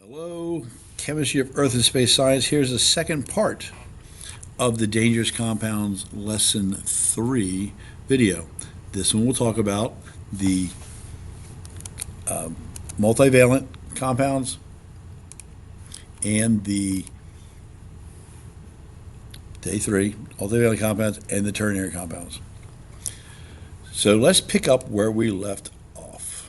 Hello, Chemistry of Earth and Space Science. Here's the second part of the Dangerous Compounds Lesson 3 video. This one will talk about the multivalent compounds and the day 3 multivalent compounds and the ternary compounds. So let's pick up where we left off.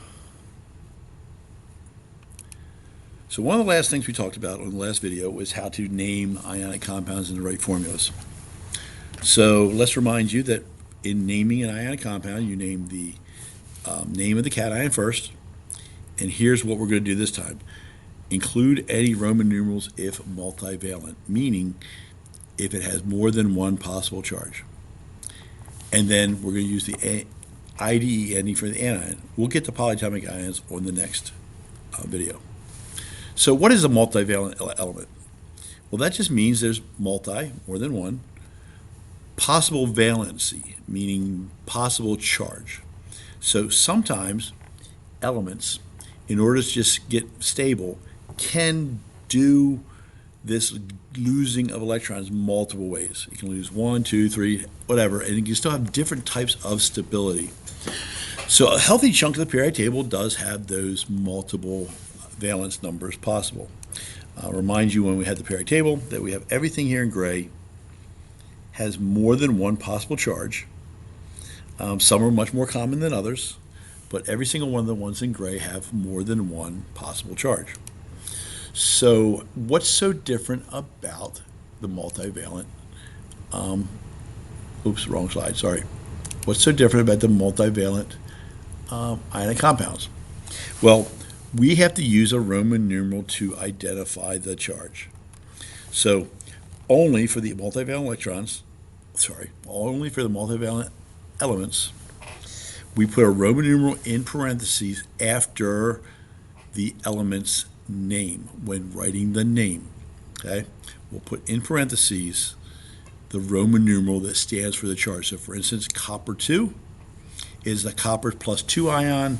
So one of the last things we talked about on the last video was how to name ionic compounds in the right formulas. So let's remind you that in naming an ionic compound, you name the name of the cation first. And here's what we're going to do this time. Include any Roman numerals if multivalent, meaning if it has more than one possible charge. And then we're going to use the IDE ending for the anion. We'll get to polyatomic ions on the next video. So what is a multivalent element? Well, that just means there's multi, more than one, possible valency, meaning possible charge. So sometimes elements, in order to just get stable, can do this losing of electrons multiple ways. You can lose 1, 2, 3, whatever, and you can still have different types of stability. So a healthy chunk of the periodic table does have those multiple valence numbers possible. I'll remind you when we had the periodic table that we have everything here in gray has more than one possible charge. Some are much more common than others, but every single one of the ones in gray have more than one possible charge. So what's so different about the multivalent, wrong slide, sorry. What's so different about the multivalent ionic compounds? Well, we have to use a Roman numeral to identify the charge. So only for the multivalent elements, we put a Roman numeral in parentheses after the element's name when writing the name. Okay, we'll put in parentheses the Roman numeral that stands for the charge. So for instance, copper 2 is the copper plus 2 ion.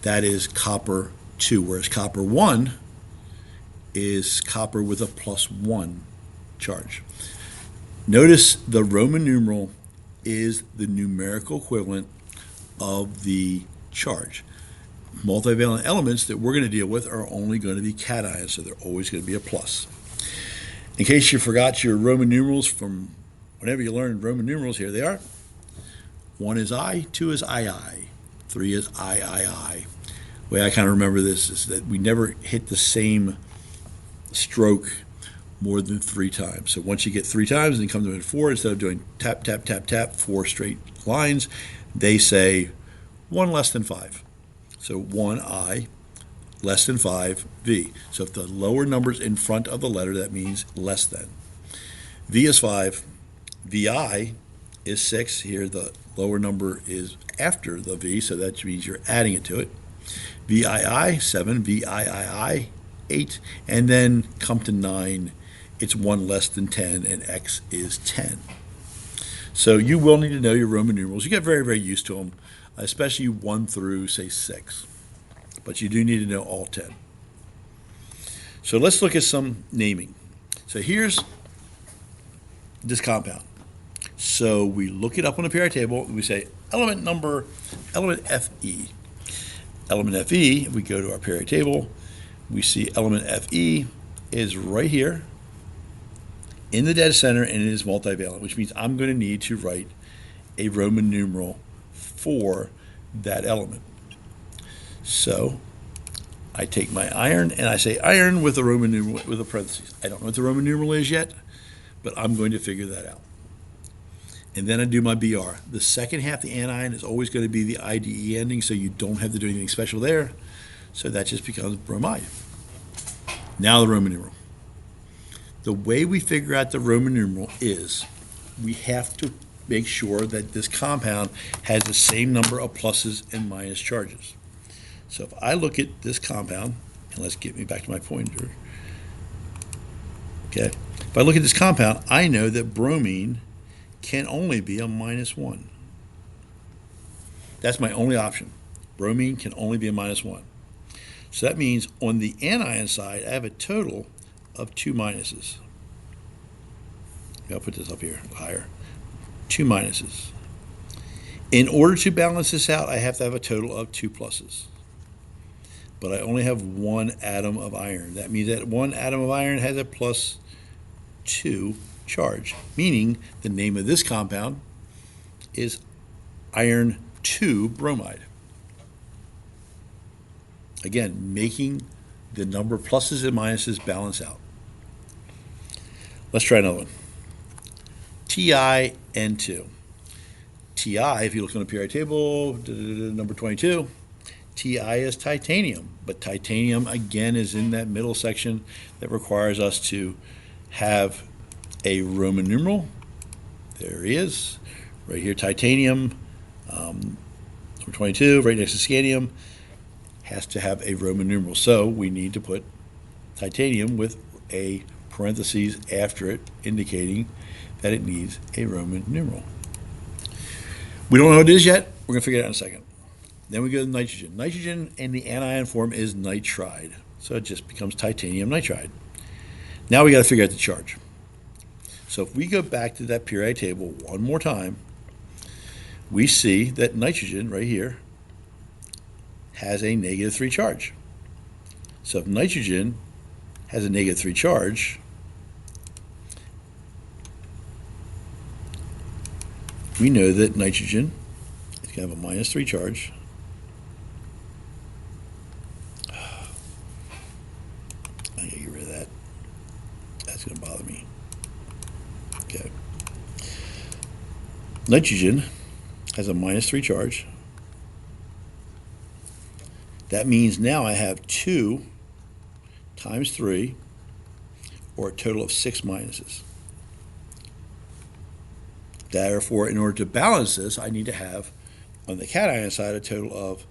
That is copper 2, whereas copper 1 is copper with a plus 1 charge. Notice the Roman numeral is the numerical equivalent of the charge. Multivalent elements that we're going to deal with are only going to be cations, so they're always going to be a plus. In case you forgot your Roman numerals from whenever you learned Roman numerals, here they are. 1 is I, 2 is II, 3 is III. The way I kind of remember this is that we never hit the same stroke more than 3 times. So once you get 3 times and you come to 4, instead of doing tap, tap, tap, tap, 4 straight lines, they say 1 less than 5. So 1I less than 5V. So if the lower number's in front of the letter, that means less than. V is 5. VI is 6. Here the lower number is after the V, so that means you're adding it to it. VII, 7. VIII, 8. And then come to 9, it's 1 less than 10, and X is 10. So you will need to know your Roman numerals. You get very, very used to them, especially 1 through, say, 6. But you do need to know all 10. So let's look at some naming. So here's this compound. So we look it up on the periodic table, and we say element Fe. Element Fe, we go to our periodic table, we see element Fe is right here in the dead center, and it is multivalent, which means I'm going to need to write a Roman numeral for that element. So I take my iron and I say iron with a Roman numeral with a parentheses. I don't know what the Roman numeral is yet, but I'm going to figure that out. And then I do my Br. The second half, the anion, is always going to be the IDE ending, so you don't have to do anything special there. So that just becomes bromide. Now the Roman numeral. The way we figure out the Roman numeral is we have to make sure that this compound has the same number of pluses and minus charges. So if I look at this compound, and let's get me back to my pointer. Okay. If I look at this compound, I know that bromine can only be a -1. That's my only option. Bromine can only be a -1. So that means on the anion side, I have a total of 2 minuses. I'll put this up here higher. 2 minuses. In order to balance this out, I have to have a total of 2 pluses. But I only have 1 atom of iron. That means that 1 atom of iron has a plus 2 charge, meaning the name of this compound is iron 2 bromide. Again, making the number of pluses and minuses balance out. Let's try another one. TiN2. Ti, if you look on the periodic table, number 22, Ti is titanium, but titanium again is in that middle section that requires us to have a Roman numeral. There he is, right here, titanium, number 22, right next to scandium, has to have a Roman numeral. So we need to put titanium with a parentheses after it, indicating that it needs a Roman numeral. We don't know what it is yet. We're going to figure it out in a second. Then we go to nitrogen. Nitrogen in the anion form is nitride. So it just becomes titanium nitride. Now we got to figure out the charge. So if we go back to that periodic table one more time, we see that nitrogen right here has a -3 charge. So if nitrogen has a -3 charge, we know that nitrogen is going to have a -3 charge. I gotta get rid of that. That's going to bother me. Okay. Nitrogen has a -3 charge. That means now I have 2 times 3, or a total of 6 minuses. Therefore, in order to balance this, I need to have, on the cation side, a total of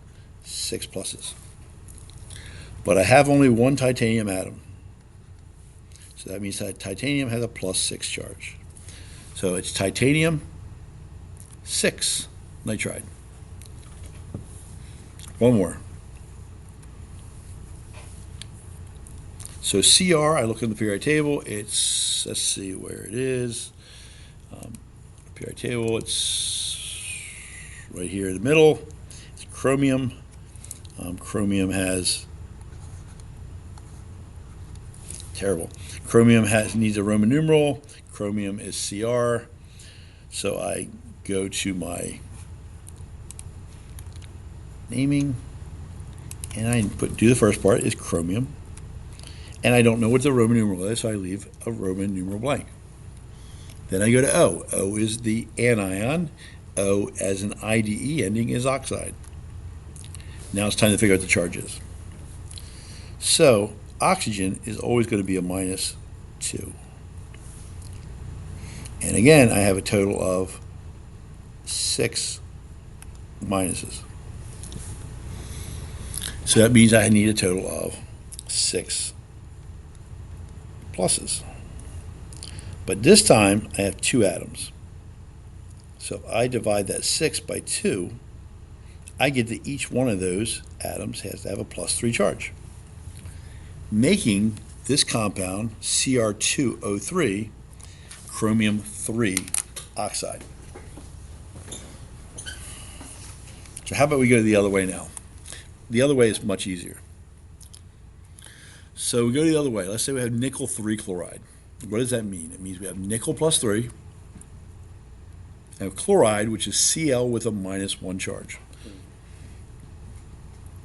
6 pluses. But I have only 1 titanium atom. So that means that titanium has a +6 charge. So it's titanium 6 nitride. One more. So Cr, I look in the periodic table, it's, let's see where it is. Periodic table, it's right here in the middle. It's chromium. Chromium has, terrible. Chromium needs a Roman numeral. Chromium is Cr. So I go to my naming, and I do the first part is chromium. And I don't know what the Roman numeral is, so I leave a Roman numeral blank. Then I go to O. O is the anion. O as an IDE ending is oxide. Now it's time to figure out the charges. So oxygen is always going to be a -2. And again, I have a total of 6 minuses. So that means I need a total of 6 pluses. But this time, I have 2 atoms. So if I divide that 6 by 2, I get that each one of those atoms has to have a +3 charge, making this compound Cr2O3 chromium 3 oxide. So how about we go the other way now? The other way is much easier. So we go the other way. Let's say we have nickel 3 chloride. What does that mean? It means we have nickel +3, and chloride, which is Cl with a -1 charge.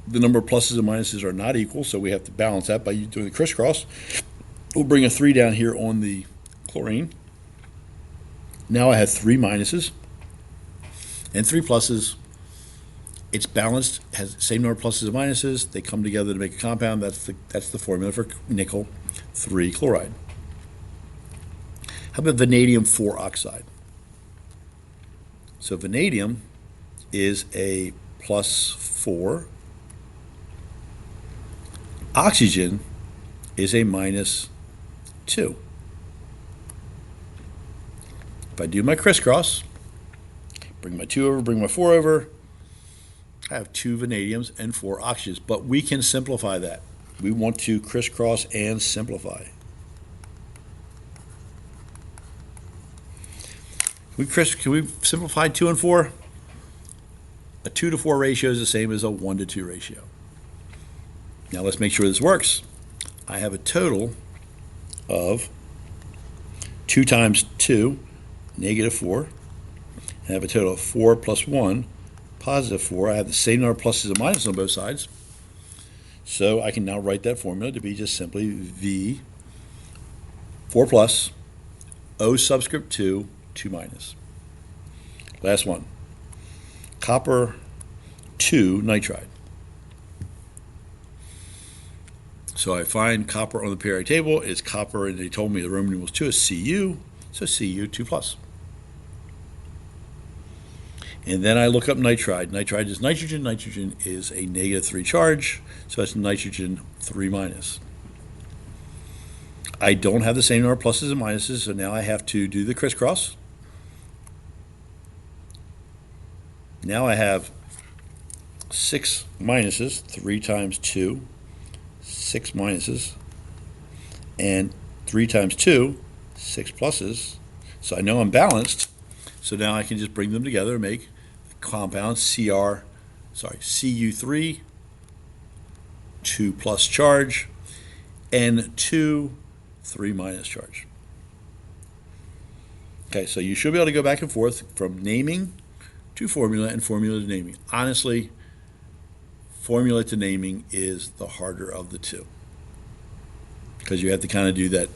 The number of pluses and minuses are not equal, so we have to balance that by doing the crisscross. We'll bring a 3 down here on the chlorine. Now I have 3 minuses and 3 pluses. It's balanced, has the same number of pluses and minuses. They come together to make a compound. That's the formula for nickel 3 chloride. How about vanadium 4 oxide? So vanadium is a +4. Oxygen is a -2. If I do my crisscross, bring my 2 over, bring my 4 over, I have 2 vanadiums and 4 oxygens, but we can simplify that. We want to crisscross and simplify. Can we simplify 2 and 4? A 2 to 4 ratio is the same as a 1 to 2 ratio. Now let's make sure this works. I have a total of 2 times 2, negative 4. I have a total of 4 plus 1, positive 4. I have the same number of pluses and minuses on both sides. So I can now write that formula to be just simply V 4 plus O subscript 2, 2 minus. Last one. Copper 2 nitride. So I find copper on the periodic table. It's copper, and they told me the Roman numeral 2 is Cu, so Cu 2 plus. And then I look up nitride. Nitride is nitrogen. Nitrogen is a negative 3 charge, so that's nitrogen 3 minus. I don't have the same number of pluses and minuses, so now I have to do the crisscross. Now I have 6 minuses, 3 times 2, 6 minuses, and 3 times 2, 6 pluses. So I know I'm balanced. So now I can just bring them together and make the compound Cu3, 2 plus charge, N2, 3 minus charge. Okay, so you should be able to go back and forth from naming to formula and formula to naming. Honestly, formula to naming is the harder of the two, because you have to kind of do that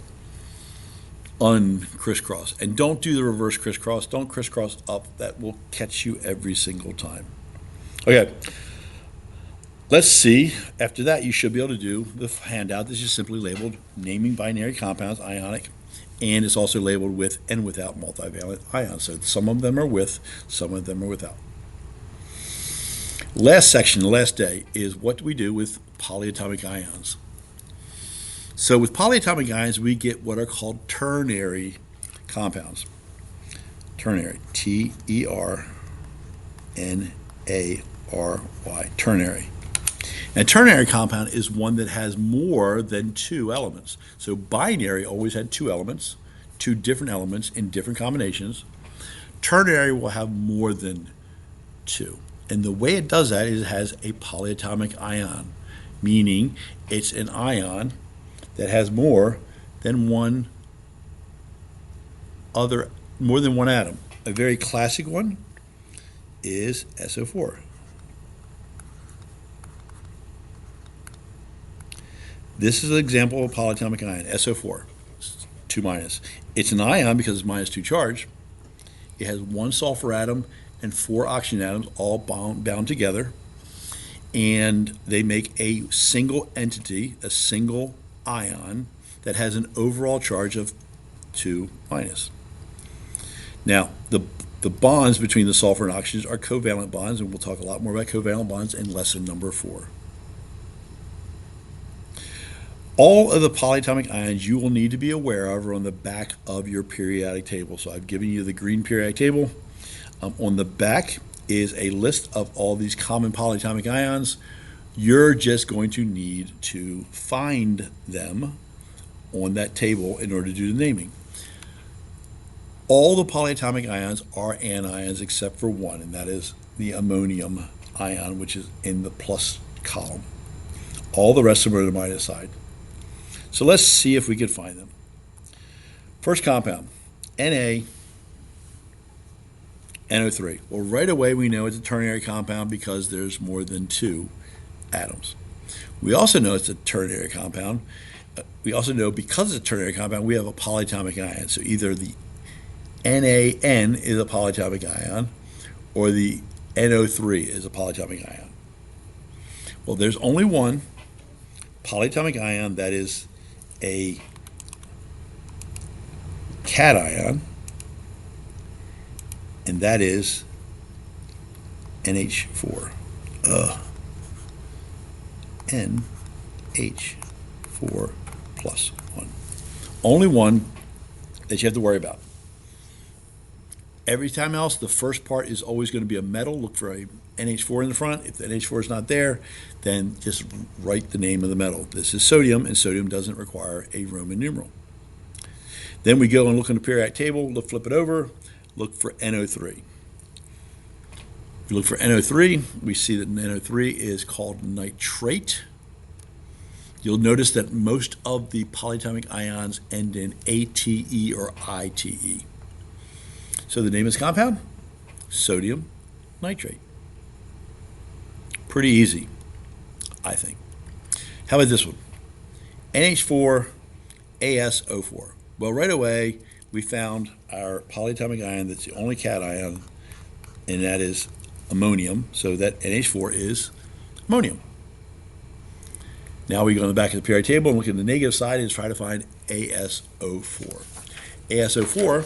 uncrisscross. And don't do the reverse crisscross. Don't crisscross up. That will catch you every single time. Okay, let's see. After that, you should be able to do the handout. This is simply labeled naming binary compounds, ionic, and it's also labeled with and without multivalent ions. So some of them are with, some of them are without. Last section, the last day, is what do we do with polyatomic ions. So with polyatomic ions, we get what are called ternary compounds. Ternary, T-E-R-N-A-R-Y, ternary. A ternary compound is one that has more than 2 elements. So binary always had 2 elements, 2 different elements in different combinations. Ternary will have more than 2. And the way it does that is it has a polyatomic ion, meaning it's an ion that has more than one atom. A very classic one is SO4. This is an example of a polyatomic ion, SO4, 2 minus. It's an ion because it's minus 2 charge. It has 1 sulfur atom and 4 oxygen atoms all bound together, and they make a single entity, a single ion that has an overall charge of 2 minus. Now, the bonds between the sulfur and oxygens are covalent bonds, and we'll talk a lot more about covalent bonds in lesson number 4. All of the polyatomic ions you will need to be aware of are on the back of your periodic table. So I've given you the green periodic table. On the back is a list of all these common polyatomic ions. You're just going to need to find them on that table in order to do the naming. All the polyatomic ions are anions except for one, and that is the ammonium ion, which is in the plus column. All the rest of them are on the minus side. So let's see if we can find them. First compound, NaNO3. Well, right away we know it's a ternary compound because there's more than 2 atoms. We also know it's a ternary compound. We also know because it's a ternary compound, we have a polyatomic ion. So either the NaN is a polyatomic ion or the NO3 is a polyatomic ion. Well, there's only one polyatomic ion that is a cation, and that is NH4. NH4 plus 1. Only one that you have to worry about. Every time else, the first part is always going to be a metal. Look for a NH4 in the front. If the NH4 is not there, then just write the name of the metal. This is sodium, and sodium doesn't require a Roman numeral. Then we go and look in the periodic table, flip it over, look for NO3. If we look for NO3, we see that NO3 is called nitrate. You'll notice that most of the polyatomic ions end in ATE or ITE. So the name of this compound, sodium nitrate. Pretty easy, I think. How about this one? NH4 ASO4. Well, right away, we found our polyatomic ion that's the only cation, and that is ammonium. So that NH4 is ammonium. Now we go on the back of the periodic table and look at the negative side and try to find ASO4. ASO4,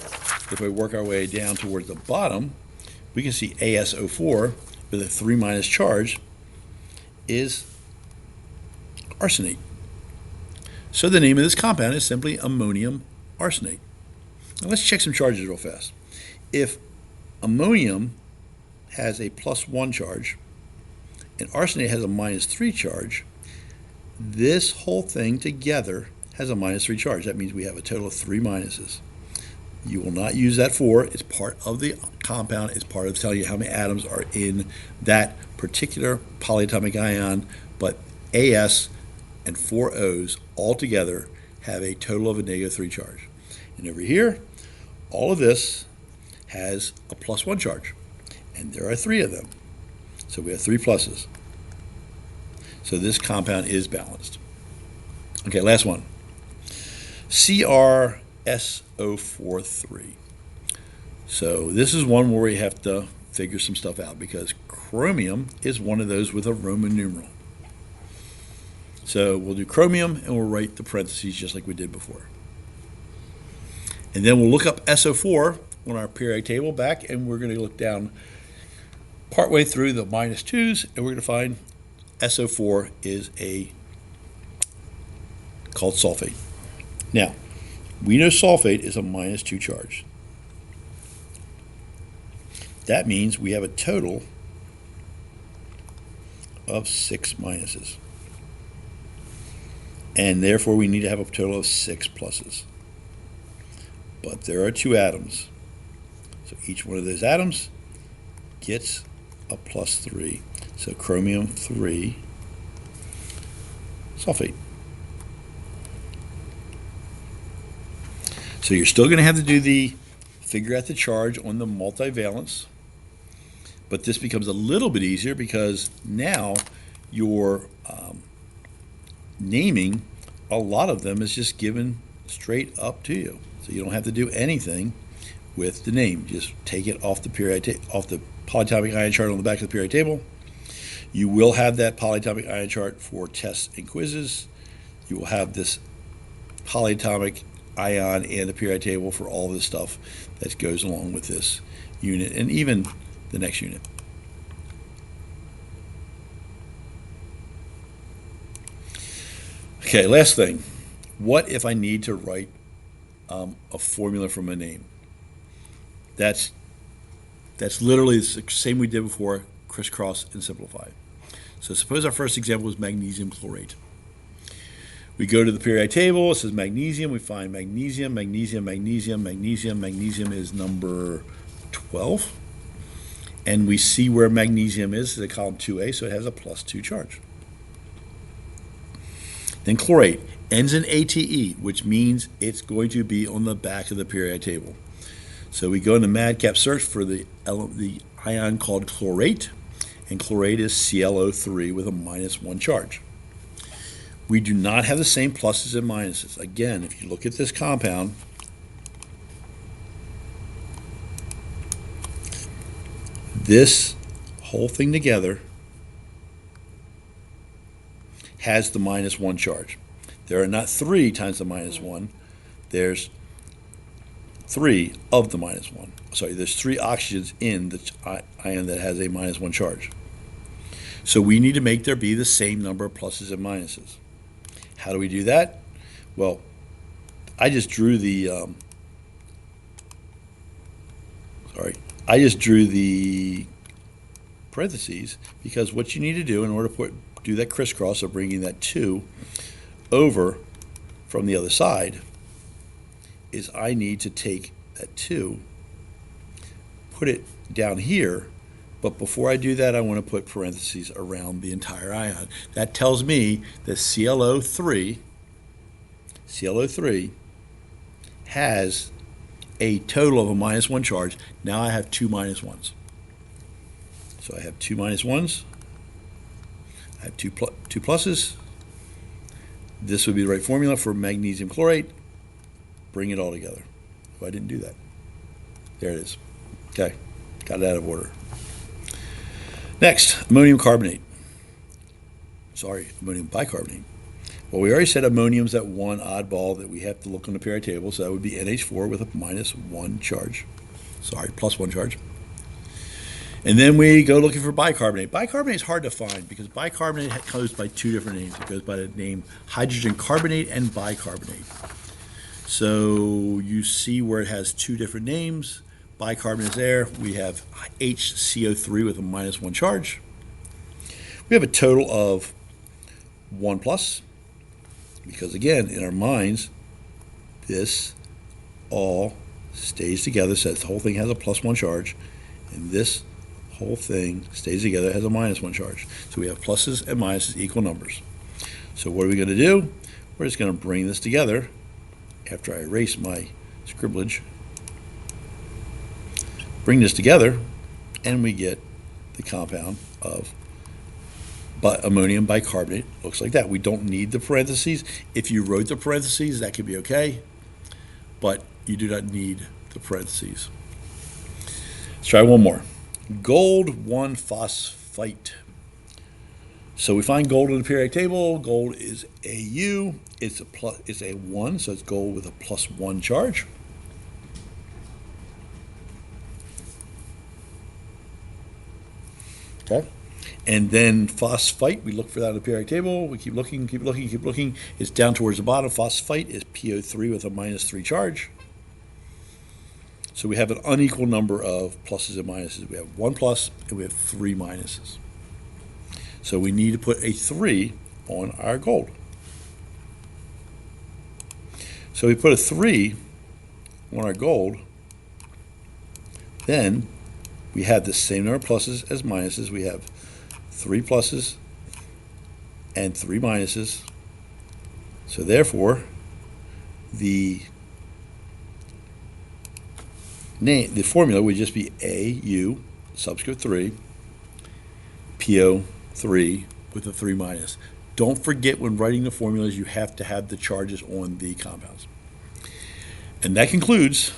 if we work our way down towards the bottom, we can see ASO4 with a 3- charge is arsenate. So the name of this compound is simply ammonium arsenate. Now let's check some charges real fast. If ammonium has a +1 charge and arsenate has a -3 charge, this whole thing together has a -3 charge. That means we have a total of 3 minuses. You will not use that 4. It's part of the compound. It's part of telling you how many atoms are in that particular polyatomic ion. But AS and 4 O's all together have a total of a -3 charge. And over here, all of this has a +1 charge. And there are 3 of them. So we have 3 pluses. So this compound is balanced. Okay, last one. CrSO43. So this is one where we have to figure some stuff out because chromium is one of those with a Roman numeral. So we'll do chromium and we'll write the parentheses just like we did before. And then we'll look up SO4 on our periodic table back, and we're going to look down partway through the -2s, and we're going to find SO4 is called sulfate. Now, we know sulfate is a -2 charge. That means we have a total of 6 minuses. And therefore, we need to have a total of 6 pluses. But there are 2 atoms. So each one of those atoms gets a +3. So chromium 3 sulfate. So you're still going to have to do figure out the charge on the multivalence. But this becomes a little bit easier because now your naming, a lot of them is just given straight up to you. So you don't have to do anything with the name. Just take it off the polyatomic ion chart on the back of the periodic table. You will have that polyatomic ion chart for tests and quizzes. You will have this polyatomic ion and the periodic table for all the stuff that goes along with this unit and even the next unit. Okay, last thing. What if I need to write a formula from a name? That's literally the same we did before, crisscross and simplify. So suppose our first example was magnesium chlorate. We go to the periodic table, it says magnesium, we find magnesium, magnesium, magnesium, magnesium. Magnesium is number 12. And we see where magnesium is in column 2A, so it has a +2 charge. Then chlorate ends in ATE, which means it's going to be on the back of the periodic table. So we go into madcap search for the ion called chlorate, and chlorate is ClO3 with a -1 charge. We do not have the same pluses and minuses. Again, if you look at this compound, this whole thing together has the -1 charge. There are not 3 times the -1. There's 3 of the -1. Sorry, there's 3 oxygens in the ion that has a -1 charge. So we need to make there be the same number of pluses and minuses. How do we do that? Well, I just drew Sorry, I just drew the parentheses because what you need to do in order to do that crisscross of bringing that 2 over from the other side is I need to take that 2, put it down here, but before I do that, I want to put parentheses around the entire ion. That tells me that ClO3 has a total of a -1 charge. Now I have 2 -1s. So I have 2 -1s. I have two pluses. This would be the right formula for magnesium chlorate. Bring it all together. Oh, I didn't do that. There it is. Okay, got it out of order. Next, ammonium carbonate. Sorry, ammonium bicarbonate. Well, we already said ammonium's that one oddball that we have to look on the periodic table, so that would be NH4 with a -1 charge. Sorry, +1 charge. And then we go looking for bicarbonate. Bicarbonate is hard to find because bicarbonate goes by 2 different names. It goes by the name hydrogen carbonate and bicarbonate. So you see where it has 2 different names. Bicarbonate is there. We have HCO3 with a -1 charge. We have a total of 1 plus, because again, in our minds, this all stays together, so the whole thing has a +1 charge, and this whole thing stays together, has a -1 charge. So we have pluses and minuses equal numbers. So what are we going to do? We're just going to bring this together after I erase my scribblage. Bring this together, and we get the compound of ammonium bicarbonate. Looks like that. We don't need the parentheses. If you wrote the parentheses, that could be okay, but you do not need the parentheses. Let's try one more. Gold 1-phosphite. So we find gold in the periodic table. Gold is Au. It's a 1, so it's gold with a +1 charge. Okay. And then phosphite, we look for that in the periodic table. We keep looking, keep looking, keep looking. It's down towards the bottom. Phosphite is PO3 with a -3 charge. So we have an unequal number of pluses and minuses. We have 1 plus and we have 3 minuses. So we need to put a 3 on our gold. So we put a 3 on our gold. Then we have the same number of pluses as minuses. We have 3 pluses and 3 minuses. So therefore, the formula would just be AU subscript 3 PO3 with a 3 minus. Don't forget when writing the formulas, you have to have the charges on the compounds. And that concludes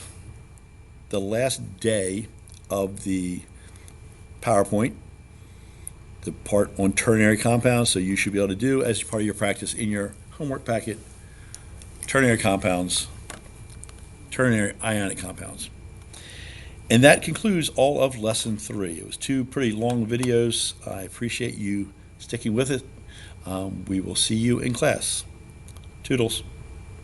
the last day of the PowerPoint, the part on ternary compounds. So you should be able to do, as part of your practice in your homework packet, ternary compounds, ternary ionic compounds. And that concludes all of lesson 3. It was 2 pretty long videos. I appreciate you sticking with it. We will see you in class. Toodles.